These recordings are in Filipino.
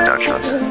Productions.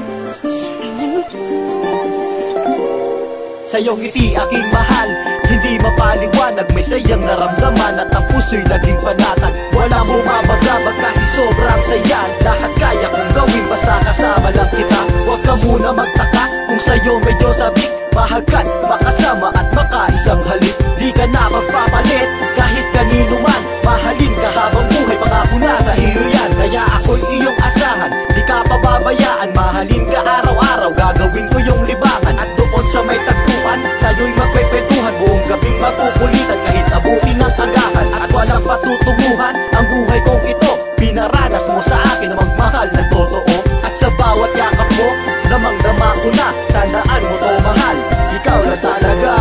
Sa'yo ngiti aking mahal, hindi mapaliwanag, may sayang naramdaman at ang puso'y naging panatag. Walang bumabagabag kasi sobrang saya, lahat kaya kong gawin basta kasama lang kita. Huwag ka muna magtaka kung sa'yo medyo sabik, mahagkan, makasama at makaisang halik. Di ka na magpapalit kahit kanino man, mahalin ka habang buhay, pangako na sa iyo yan. Kaya ako'y iyong asahan, di ka pababayaan, mahalin ka araw-araw, gagawin ko yung libangan. At doon sa may tagpuan, tayo'y magkwentuhan, buong gabing magkukulitan kahit abutin ng agahan. At walang patutunguhan, ang buhay kong ito, pinaranas mo sa akin na magmahal ng totoo. At sa bawat yakap mo, damang-dama ko na, tandaan mo to mahal, ikaw na talaga.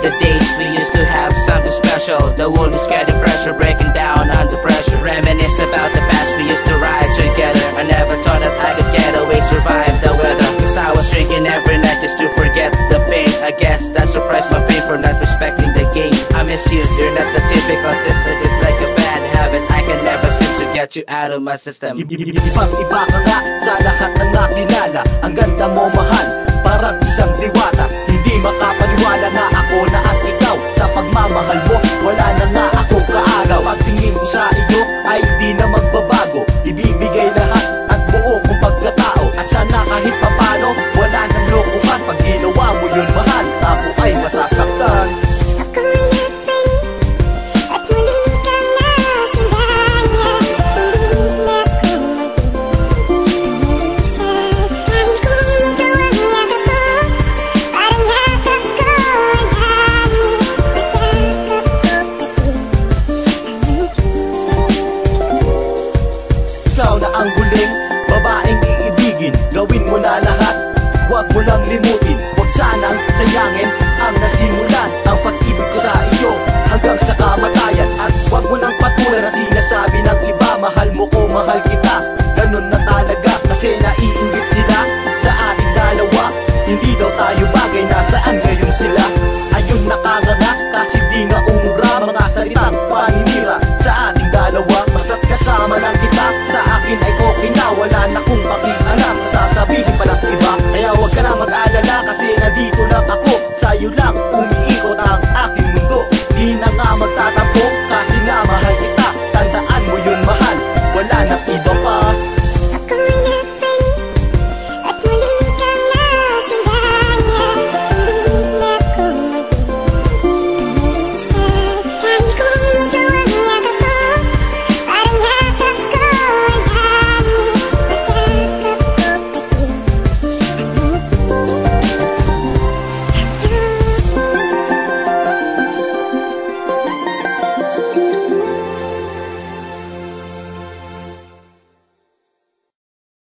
The days we used to have something special, the one who scared the pressure, breaking down under pressure. Reminisce about the past we used to ride together. I never thought that I could get away, survive the weather, cause I was drinking every night just to forget the pain. I guess that surprised my pain for not respecting the game. I miss you, you're not the typical sister, it's like a bad habit I can never seem to get you out of my system. Ibang iba ka nga sa lahat ng nakilala, ang ganda mo mahal, parang isang diwata. Hindi makapaniwala na ako na at